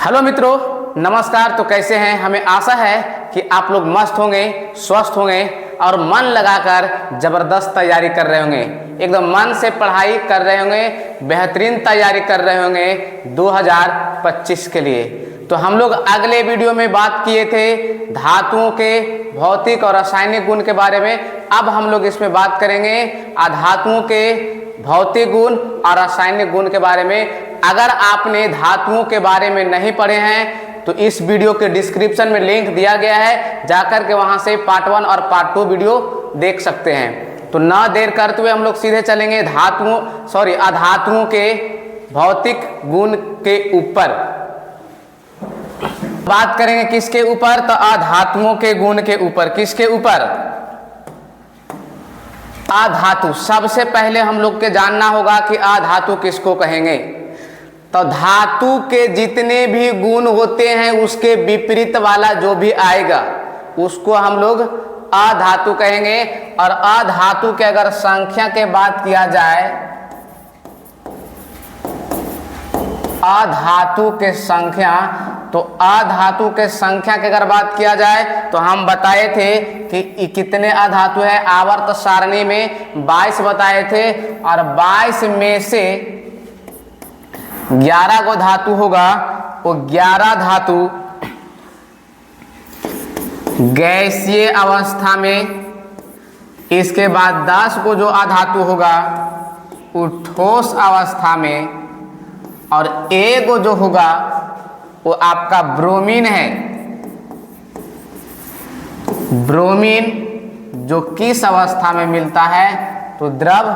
Hello मित्रों, नमस्कार। तो कैसे हैं? हमें आशा है कि आप लोग मस्त होंगे, स्वस्थ होंगे और मन लगाकर ज़बरदस्त तैयारी कर रहे होंगे। एकदम मन से पढ़ाई कर रहे होंगे, बेहतरीन तैयारी कर रहे होंगे 2025 के लिए। तो हम लोग अगले वीडियो में बात किए थे धातुओं के भौतिक और रासायनिक गुण के बारे में। अब हम लोग इसमें बात करेंगे अधातुओं के भौतिक गुण और रासायनिक गुण के बारे में। अगर आपने धातुओं के बारे में नहीं पढ़े हैं तो इस वीडियो के डिस्क्रिप्शन में लिंक दिया गया है, जाकर के वहां से पार्ट 1 और पार्ट 2 वीडियो देख सकते हैं। तो ना देर करते हुए हम लोग सीधे चलेंगे अधातुओं के भौतिक गुण के ऊपर। बात करेंगे किसके ऊपर? तो अधातुओं के गुण के ऊपर। किसके ऊपर? अधातु। सबसे पहले हम लोग के जानना होगा कि अधातु किसको कहेंगे। तो धातु के जितने भी गुण होते हैं उसके विपरीत वाला जो भी आएगा उसको हम लोग अधातु कहेंगे। और अधातु के अगर संख्या के बात किया जाए, अधातु के संख्या, तो अधातु के संख्या की अगर बात किया जाए तो हम बताए थे कि कितने अधातु है। आवर्त सारणी में 22 बताए थे और 22 में से 11 को धातु होगा, वो 11 धातु गैसीय अवस्था में। इसके बाद 10 को जो अधातु होगा वो ठोस अवस्था में, और एक जो होगा वो आपका ब्रोमीन है। ब्रोमीन जो किस अवस्था में मिलता है? तो द्रव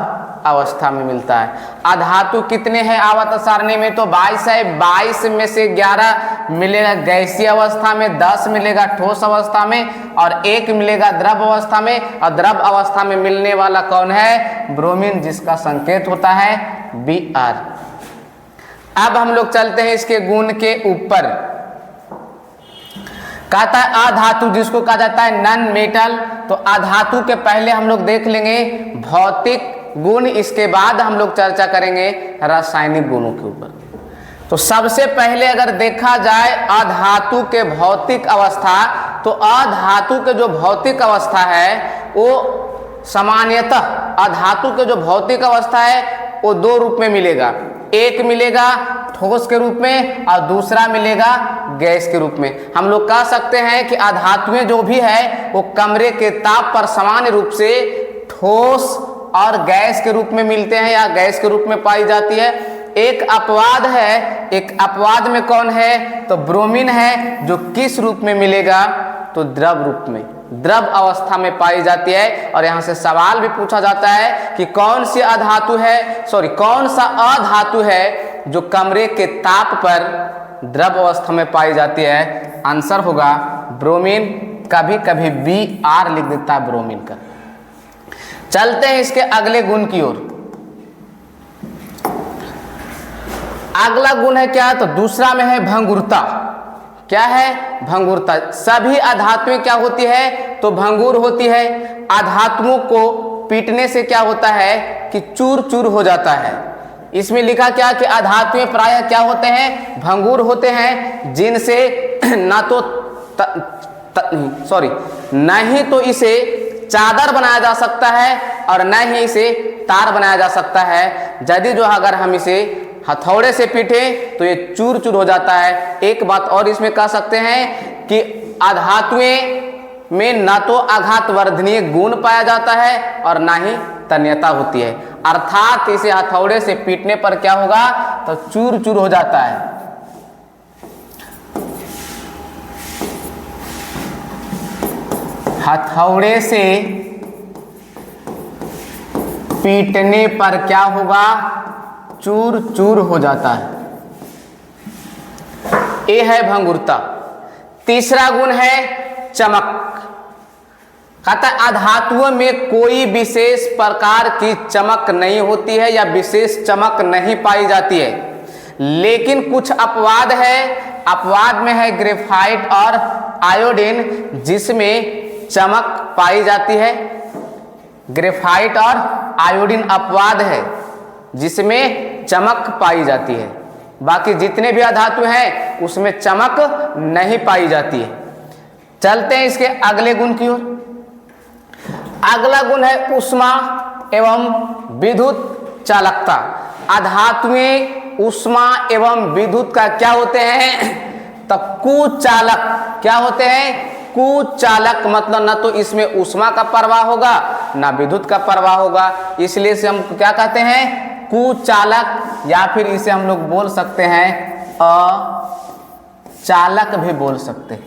अवस्था में मिलता है। अधातु कितने हैं आवर्त सारणी में? तो 22 है। 22 में से 11 मिलेगा गैसीय अवस्था में, 10 मिलेगा ठोस अवस्था में और 1 मिलेगा द्रव अवस्था में। और द्रव अवस्था में मिलने वाला कौन है? ब्रोमीन, जिसका संकेत होता है Br। अब हम लोग चलते हैं इसके गुण के ऊपर। कहता है अधातु, जिसको कहा जाता है नॉन मेटल। तो अधातु के पहले हम लोग देख लेंगे भौतिक गुण, इसके बाद हम लोग चर्चा करेंगे रासायनिक गुणों के ऊपर। तो सबसे पहले अगर देखा जाए अधातु के भौतिक अवस्था, तो अधातु के जो भौतिक अवस्था है वो सामान्यतः अधातु के जो भौतिक अवस्था है वो 2 रूप में मिलेगा। एक मिलेगा ठोस के रूप में और दूसरा मिलेगा गैस के रूप में। हम लोग कह सकते हैं कि अधातुएं जो भी है वो कमरे के ताप पर सामान्य रूप से ठोस और गैस के रूप में मिलते हैं या गैस के रूप में पाई जाती है। एक अपवाद है। एक अपवाद में कौन है? तो ब्रोमीन है, जो किस रूप में मिलेगा? तो द्रव रूप में, द्रव अवस्था में पाई जाती है। और यहाँ से सवाल भी पूछा जाता है कि कौन सी अधातु है, कौन सा अधातु है जो कमरे के ताप पर द्रव अवस्था में पाई जाती है? आंसर होगा ब्रोमीन। कभी कभी Br लिख देता है ब्रोमीन का। चलते हैं इसके अगले गुण की ओर। अगला गुण है क्या? तो दूसरा में है भंगुरता। क्या है? भंगुरता। सभी अधातुएं क्या होती है? तो भंगुर होती है। अधातुओं को पीटने से क्या होता है कि चूर चूर हो जाता है। इसमें लिखा क्या कि अधातुएं प्रायः क्या होते हैं? भंगुर होते हैं, जिनसे नहीं तो इसे चादर बनाया जा सकता है और न ही इसे तार बनाया जा सकता है। यदि जो अगर हम इसे हथौड़े से पीटे तो ये चूर चूर हो जाता है। एक बात और इसमें कह सकते हैं कि अधातुएं में न तो आघात वर्धनीय गुण पाया जाता है और ना ही तन्यता होती है। अर्थात इसे हथौड़े से पीटने पर क्या होगा? तो चूर चूर हो जाता है। हथौड़े से पीटने पर क्या होगा? चूर चूर हो जाता है। ये है भंगुरता। तीसरा गुण है चमक। कहता है अधातुओं में कोई विशेष प्रकार की चमक नहीं होती है या विशेष चमक नहीं पाई जाती है, लेकिन कुछ अपवाद है। अपवाद में है ग्रेफाइट और आयोडीन, जिसमें चमक पाई जाती है। ग्रेफाइट और आयोडीन अपवाद है जिसमें चमक पाई जाती है। बाकी जितने भी अधातु हैं उसमें चमक नहीं पाई जाती है। चलते हैं इसके अगले गुण की ओर। अगला गुण है ऊष्मा एवं विद्युत चालकता। अधातुएं ऊष्मा एवं विद्युत का क्या होते हैं? तो कुचालक। क्या होते हैं? कुचालक। मतलब न तो इसमें ऊष्मा का प्रवाह होगा ना विद्युत का प्रवाह होगा, इसलिए इसे हम क्या कहते हैं? कुचालक, या फिर इसे हम लोग बोल सकते हैं अचालक भी बोल सकते हैं।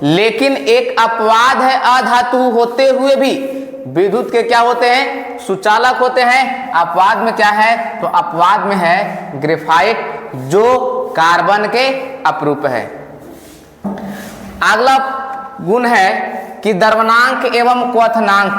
लेकिन एक अपवाद है, अधातु होते हुए भी विद्युत के क्या होते हैं? सुचालक होते हैं। अपवाद में क्या है? तो अपवाद में है ग्रेफाइट, जो कार्बन के अपरूप है। अगला गुण है कि द्रवणांक एवं क्वथनांक।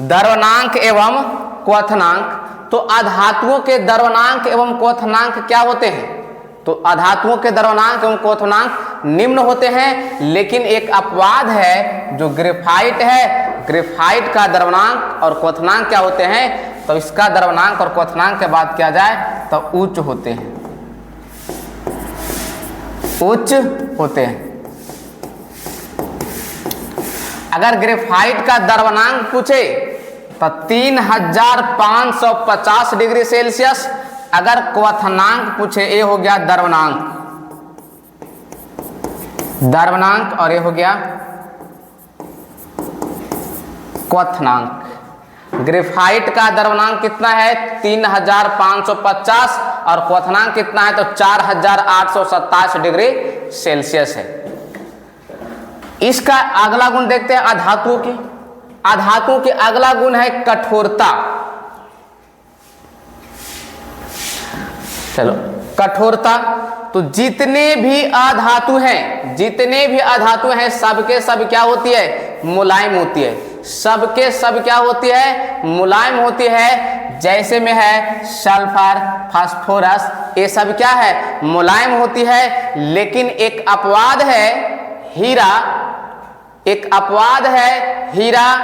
द्रवणांक एवं क्वथनांक। तो अधातुओं के द्रवणांक एवं क्वथनांक क्या होते हैं? तो अधातुओं के द्रवणांक एवं क्वथनांक निम्न होते हैं, लेकिन एक अपवाद है जो ग्रेफाइट है। ग्रेफाइट का द्रवणांक और क्वथनांक क्या होते हैं? तो इसका द्रवणांक और क्वथनांक के बात किया जाए तो उच्च होते हैं, उच्च होते हैं। अगर ग्रेफाइट का द्रवणांक पूछे तो 3550 डिग्री सेल्सियस। अगर क्वथनांक पूछे, ये हो गया द्रवणांक और ये हो गया क्वथनांक। ग्रेफाइट का द्रवणांक कितना है? 3550 और क्वथनांक कितना है? तो 4827 डिग्री सेल्सियस है। इसका अगला गुण देखते हैं अधातुओं की। अधातुओं के अगला गुण है कठोरता। चलो, कठोरता। तो जितने भी अधातु हैं, जितने भी अधातु हैं, सबके सब क्या होती है? मुलायम होती है। सबके सब क्या होती है? मुलायम होती है। जैसे में है सल्फर, फास्फोरस, ये सब क्या है? मुलायम होती है। लेकिन एक अपवाद है हीरा। एक अपवाद है हीरा,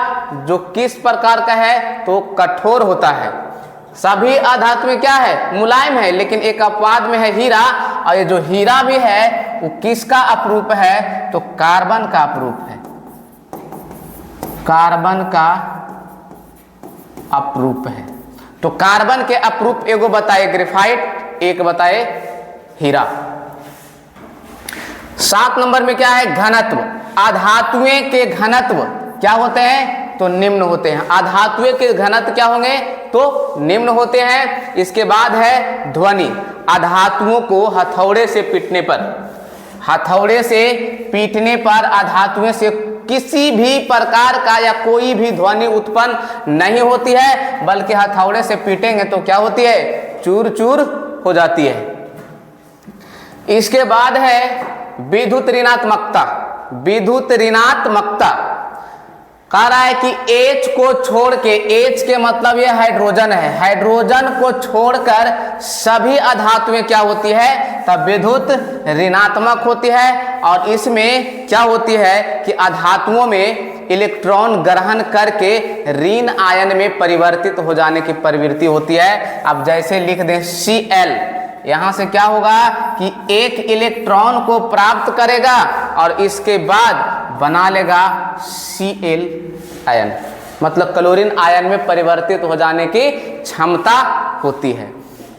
जो किस प्रकार का है? तो कठोर होता है। सभी अधातु में क्या है? मुलायम है, लेकिन एक अपवाद में है हीरा। और ये जो हीरा भी है वो किसका अपरूप है? तो कार्बन का अपरूप है। कार्बन का अपरूप है। तो कार्बन के अपरूप एगो बताए ग्रेफाइट, एक बताए हीरा। 7 नंबर में क्या है? घनत्व। अधातुएं के घनत्व क्या होते हैं? तो निम्न होते हैं। अधातुएं के घनत्व क्या होंगे? तो निम्न होते हैं। इसके बाद है ध्वनि। अधातुओं को हथौड़े से पीटने पर, हथौड़े से पीटने पर अधातुएं से किसी भी प्रकार का या कोई भी ध्वनि उत्पन्न नहीं होती है, बल्कि हथौड़े से पीटेंगे तो क्या होती है? चूर चूर हो जाती है। इसके बाद है विद्युत ऋणात्मकता। विद्युत ऋणात्मकता कह रहा है कि H को छोड़ के, H के मतलब ये हाइड्रोजन है, हाइड्रोजन को छोड़कर सभी अधातुएं क्या होती है? तब विद्युत ऋणात्मक होती है। और इसमें क्या होती है कि अधातुओं में इलेक्ट्रॉन ग्रहण करके ऋण आयन में परिवर्तित हो जाने की प्रवृत्ति होती है। अब जैसे लिख दें Cl, यहां से क्या होगा कि एक इलेक्ट्रॉन को प्राप्त करेगा और इसके बाद बना लेगा Cl आयन, मतलब क्लोरीन आयन में परिवर्तित हो जाने की क्षमता होती है।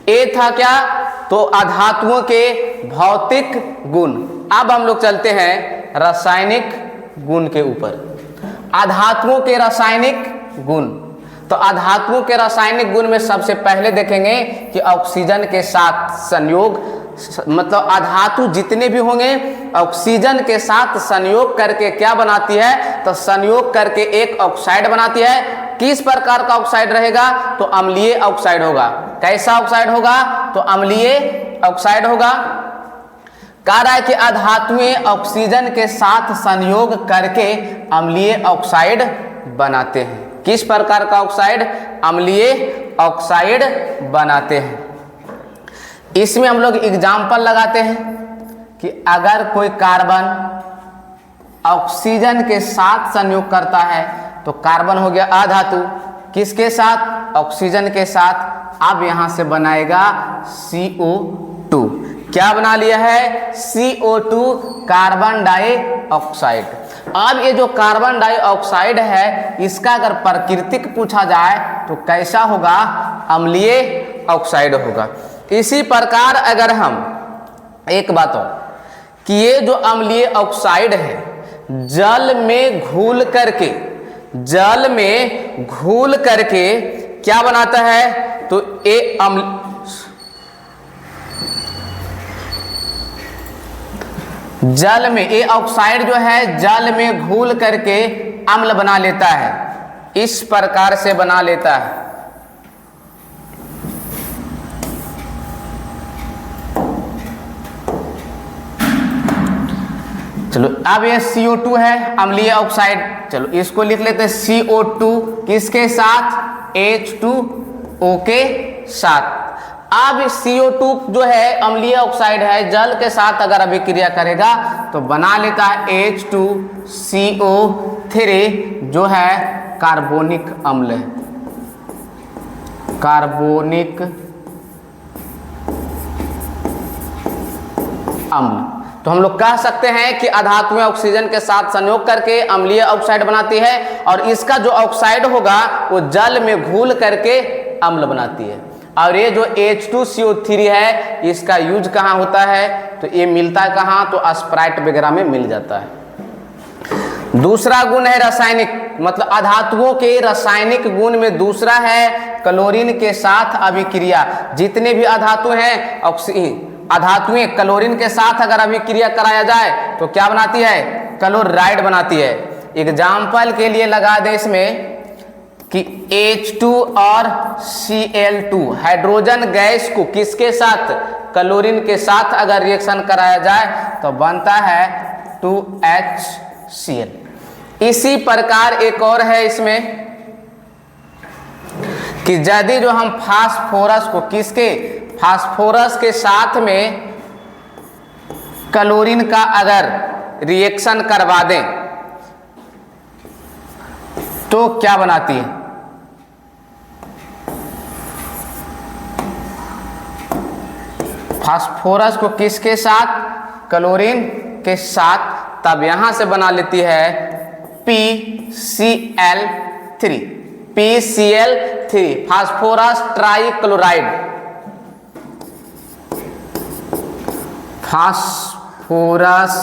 ये था क्या? तो अधातुओं के भौतिक गुण। अब हम लोग चलते हैं रासायनिक गुण के ऊपर। अधातुओं के रासायनिक गुण। तो अधातुओं के रासायनिक गुण में सबसे पहले देखेंगे कि ऑक्सीजन के साथ संयोग, मतलब अधातु जितने भी होंगे ऑक्सीजन के साथ संयोग करके क्या बनाती है? तो संयोग करके एक ऑक्साइड बनाती है। किस प्रकार का ऑक्साइड रहेगा? तो अम्लीय ऑक्साइड होगा। कैसा ऑक्साइड होगा? तो अम्लीय ऑक्साइड होगा। कह रहा है कि अधातुएं ऑक्सीजन के साथ संयोग करके अम्लीय ऑक्साइड बनाते हैं। किस प्रकार का ऑक्साइड? अम्लीय ऑक्साइड बनाते हैं। इसमें हम लोग एग्जाम्पल लगाते हैं कि अगर कोई कार्बन ऑक्सीजन के साथ संयोग करता है तो कार्बन हो गया अधातु। किसके साथ? ऑक्सीजन के साथ। अब यहां से बनाएगा CO2। क्या बना लिया है, CO2 कार्बन डाइऑक्साइड। अब ये जो कार्बन डाइऑक्साइड है इसका अगर प्रकृतिक पूछा जाए तो कैसा होगा, अम्लीय ऑक्साइड होगा। इसी प्रकार अगर हम एक बात और कि ये जो अम्लीय ऑक्साइड है जल में घुल करके क्या बनाता है, तो ये जल में ये ऑक्साइड जो है जल में घुल करके अम्ल बना लेता है, इस प्रकार से बना लेता है। चलो अब ये CO2 है अम्लीय ऑक्साइड, चलो इसको लिख लेते हैं CO2 किसके साथ, H2O के साथ। अब CO2 जो है अम्लीय ऑक्साइड है जल के साथ अगर अभिक्रिया करेगा तो बना लेता है H2CO3 जो है कार्बोनिक अम्ल है, कार्बोनिक अम्ल। तो हम लोग कह सकते हैं कि अधातुएं ऑक्सीजन के साथ संयोग करके अम्लीय ऑक्साइड बनाती है और इसका जो ऑक्साइड होगा वो जल में घुल करके अम्ल बनाती है। और ये जो H2CO3 है इसका यूज कहाँ होता है, तो ये मिलता है कहाँ, तो स्प्राइट वगैरह में मिल जाता है। दूसरा गुण है रासायनिक, मतलब अधातुओं के रासायनिक गुण में दूसरा है क्लोरीन के साथ अभिक्रिया। जितने भी अधातु हैं अधातुएं क्लोरीन के साथ अगर अभिक्रिया कराया जाए तो क्या बनाती है, क्लोराइड बनाती है। एग्जाम्पल के लिए लगा दे इसमें कि H2 और Cl2 हाइड्रोजन गैस को किसके साथ, क्लोरीन के साथ अगर रिएक्शन कराया जाए तो बनता है 2HCl। इसी प्रकार एक और है इसमें कि यदि जो हम फास्फोरस को फास्फोरस के साथ में क्लोरीन का अगर रिएक्शन करवा दें तो क्या बनाती है, फास्फोरस को किसके साथ, क्लोरीन के साथ, तब यहां से बना लेती है PCl3 phosphorus trichloride, phosphorus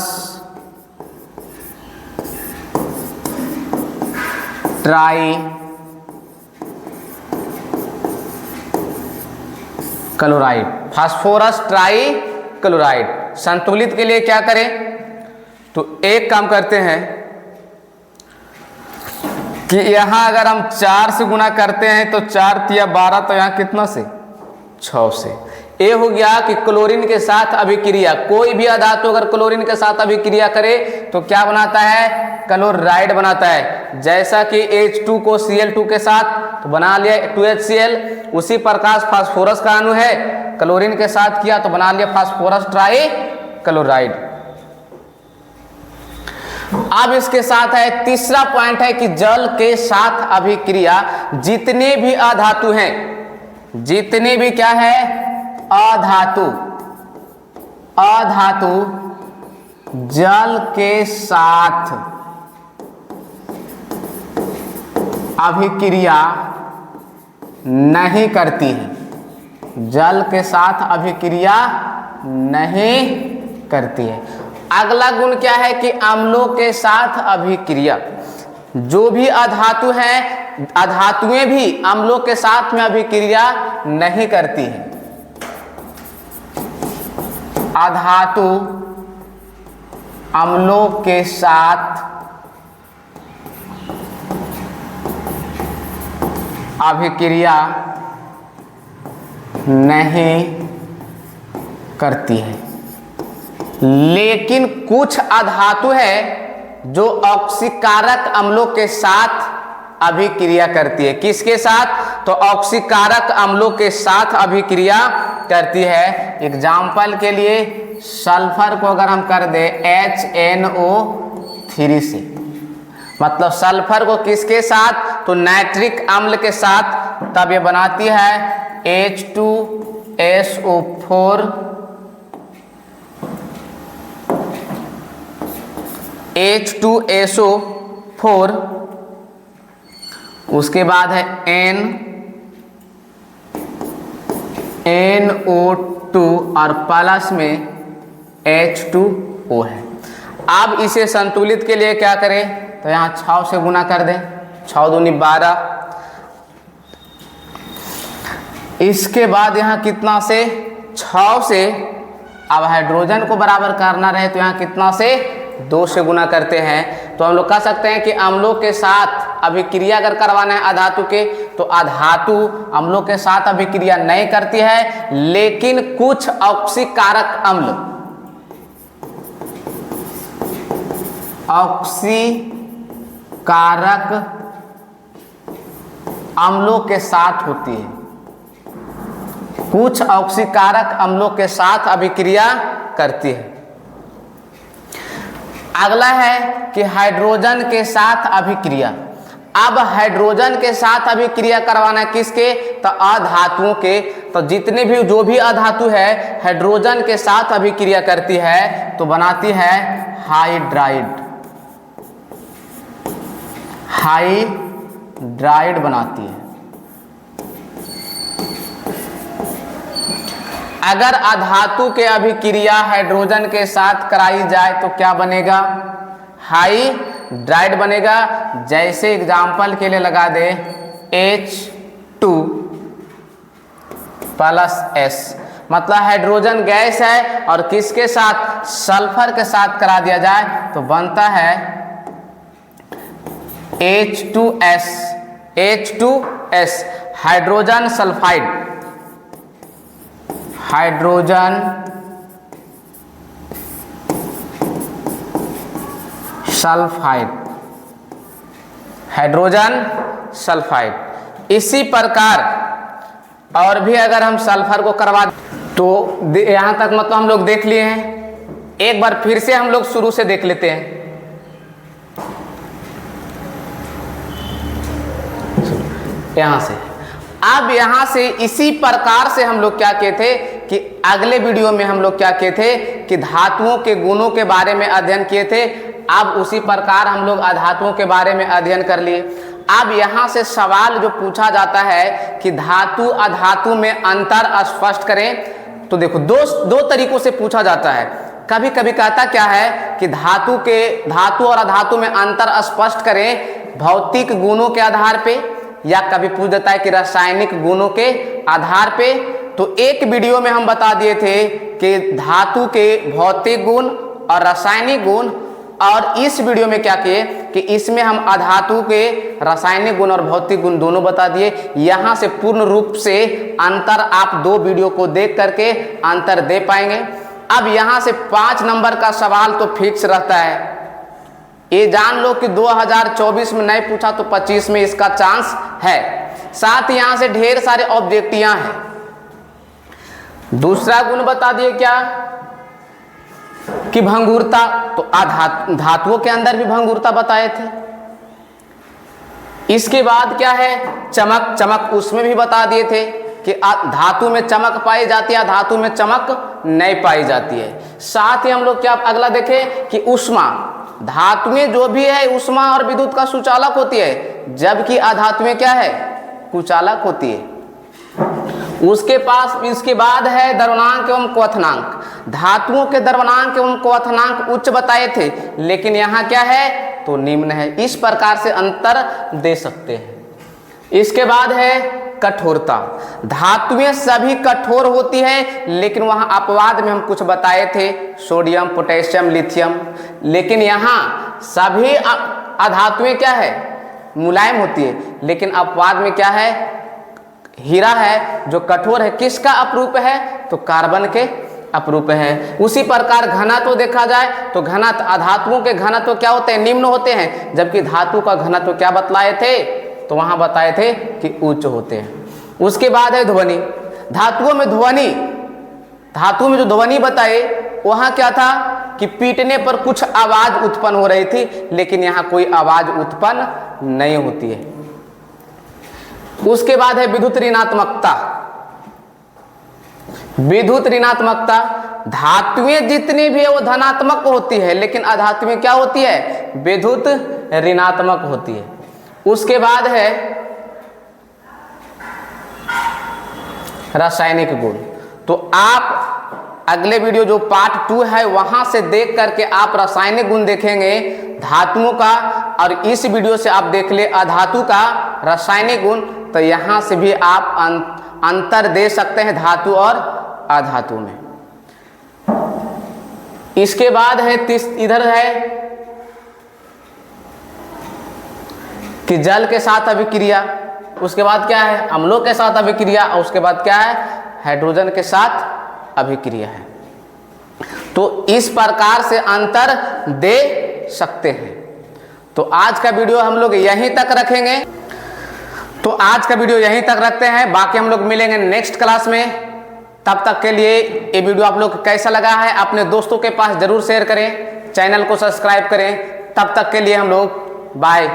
trichloride, phosphorus trichloride. संतुलित के लिए क्या करें, तो एक काम करते हैं कि यहां अगर हम 4 से गुणा करते हैं तो 4 तिया 12, तो यहां कितना से 6 से। ये हो गया कि क्लोरीन के साथ अभिक्रिया, कोई भी अधातु अगर क्लोरीन के साथ अभिक्रिया करे तो क्या बनाता है, क्लोराइड बनाता है। जैसा कि H2 को Cl2 के साथ तो बना लिया 2HCl, उसी प्रकार फास्फोरस का अणु है क्लोरीन के साथ किया तो बना लिया फास्फोरस ट्राइक्लोराइड। अब इसके साथ है तीसरा पॉइंट है कि जल के साथ अभिक्रिया जितने भी अधातु हैं, जितने भी क्या है अधातु जल के साथ अभिक्रिया नहीं करती है, जल के साथ अभिक्रिया नहीं करती है। अगला गुण क्या है कि अम्लों के साथ अभिक्रिया, जो भी अधातु हैं अधातुएं भी अम्लों के साथ में अभिक्रिया नहीं करती हैं। अधातु अम्लों के साथ अभिक्रिया नहीं करती है, लेकिन कुछ अधातु है जो ऑक्सीकारक अम्लों के साथ अभिक्रिया करती है। किसके साथ, तो ऑक्सीकारक अम्लों के साथ अभिक्रिया करती है। एग्जाम्पल के लिए सल्फर को अगर हम कर दे HNO3 से, मतलब सल्फर को किसके साथ, तो नाइट्रिक अम्ल के साथ, तब ये बनाती है H2SO4 H2SO4, उसके बाद है NO2 और प्लस में H2O है। अब इसे संतुलित के लिए क्या करें, तो यहाँ 6 से गुना कर दें, 6 दूनी 12। इसके बाद यहाँ कितना से 6 से, अब हाइड्रोजन को बराबर करना रहे तो यहाँ कितना से 2 से गुना करते हैं। तो हम लोग कह सकते हैं कि अम्लों के साथ अभिक्रिया अगर करवाना है अधातु के, तो अधातु अम्लों के साथ अभिक्रिया नहीं करती है, लेकिन कुछ ऑक्सीकारक अम्ल अम्लों के साथ होती है, कुछ ऑक्सीकारक अम्लों के साथ अभिक्रिया करती है। अगला है कि हाइड्रोजन के साथ अभिक्रिया। अब हाइड्रोजन के साथ अभिक्रिया करवाना है किसके, तो अधातुओं के। तो जितने भी जो भी अधातु है हाइड्रोजन के साथ अभिक्रिया करती है तो बनाती है हाइड्राइड बनाती है। अगर अधातु के अभिक्रिया हाइड्रोजन के साथ कराई जाए तो क्या बनेगा, हाइड्राइड बनेगा। जैसे एग्जाम्पल के लिए लगा दे H2+S, मतलब हाइड्रोजन गैस है और किसके साथ, सल्फर के साथ करा दिया जाए तो बनता है H2S, hydrogen sulphide, hydrogen sulphide. इसी प्रकार और भी अगर हम सल्फर को करवा तो यहां तक मतलब हम लोग देख लिए हैं। एक बार फिर से हम लोग शुरू से देख लेते हैं। यहां से, अब यहां से इसी प्रकार से हम लोग क्या किए थे कि अगले वीडियो में हम लोग क्या किए थे कि धातुओं के गुणों के बारे में अध्ययन किए थे। अब उसी प्रकार हम लोग अधातुओं के बारे में अध्ययन कर लिए। अब यहां से सवाल जो पूछा जाता है कि धातु अधातु में अंतर स्पष्ट करें, तो देखो दो तरीकों से पूछा जाता है। कभी कभी कहता क्या है कि धातु और अधातु में अंतर स्पष्ट करें भौतिक गुणों के आधार पे, या कभी पूछ देता है कि रासायनिक गुणों के आधार पे। तो एक वीडियो में हम बता दिए थे कि धातु के भौतिक गुण और रासायनिक गुण, और इस वीडियो में क्या किए कि इसमें हम अधातु के रासायनिक गुण और भौतिक गुण दोनों बता दिए। यहां से पूर्ण रूप से अंतर आप 2 वीडियो को देख करके अंतर दे पाएंगे। अब यहां से 5 नंबर का सवाल तो फिक्स रहता है। ये जान लो कि 2024 में नहीं पूछा तो 25 में इसका चांस है। साथ ही यहां से ढेर सारे ऑब्जेक्टियां हैं। दूसरा गुण बता दिए क्या कि भंगुरता, तो धातुओं के अंदर भी भंगुरता बताए थे। इसके बाद क्या है, चमक उसमें भी बता दिए थे कि धातु में चमक पाई जाती है, धातु में चमक नहीं पाई जाती है। साथ ही हम लोग क्या अगला देखें कि ऊष्मा, धातुएं जो भी है ऊष्मा और विद्युत का सुचालक होती है, जबकि अधातुएं क्या है, कुचालक होती है। इसके बाद है द्रवणांक एवं क्वथनांक। धातुओं के द्रवणांक एवं क्वथनांक उच्च बताए थे, लेकिन यहाँ क्या है तो निम्न है। इस प्रकार से अंतर दे सकते हैं। इसके बाद है कठोरता। धातुएं सभी कठोर होती है, लेकिन वहां अपवाद में हम कुछ बताए थे, सोडियम, पोटेशियम, लिथियम। लेकिन यहाँ सभी अधातुएं क्या है, मुलायम होती है, लेकिन अपवाद में क्या है, हीरा है जो कठोर है। किसका अपरूप है, तो कार्बन के अपरूप है। उसी प्रकार घनत्व देखा जाए तो घनत्व, अधातुओं के घनत्व क्या होते हैं, निम्न होते हैं, जबकि धातु का घनत्व क्या बतलाए थे, तो वहां बताए थे कि उच्च होते हैं। उसके बाद है ध्वनि। धातुओं में ध्वनि, धातु में जो ध्वनि बताए वहां क्या था कि पीटने पर कुछ आवाज उत्पन्न हो रही थी, लेकिन यहाँ कोई आवाज उत्पन्न नहीं होती है। उसके बाद है विद्युत ऋणात्मकता। विद्युत ऋणात्मकता, धातुएं जितनी भी है वो धनात्मक होती है, लेकिन अधातुएं क्या होती है, विद्युत ऋणात्मक होती है। उसके बाद है रासायनिक गुण। तो आप अगले वीडियो जो पार्ट 2 है वहां से देख करके आप रासायनिक गुण देखेंगे धातुओं का, और इस वीडियो से आप देख ले अधातु का रासायनिक गुण। तो यहां से भी आप अंतर दे सकते हैं धातु और अधातु में। इसके बाद है इधर है कि जल के साथ अभिक्रिया, उसके बाद क्या है अम्लों के साथ अभिक्रिया, और उसके बाद क्या है हाइड्रोजन के साथ अभिक्रिया है। तो इस प्रकार से अंतर दे सकते हैं। तो आज का वीडियो हम लोग यहीं तक रखेंगे। तो आज का वीडियो यहीं तक रखते हैं, बाकी हम लोग मिलेंगे नेक्स्ट क्लास में। तब तक के लिए ये वीडियो आप लोग कैसा लगा है अपने दोस्तों के पास जरूर शेयर करें, चैनल को सब्सक्राइब करें। तब तक के लिए हम लोग बाय।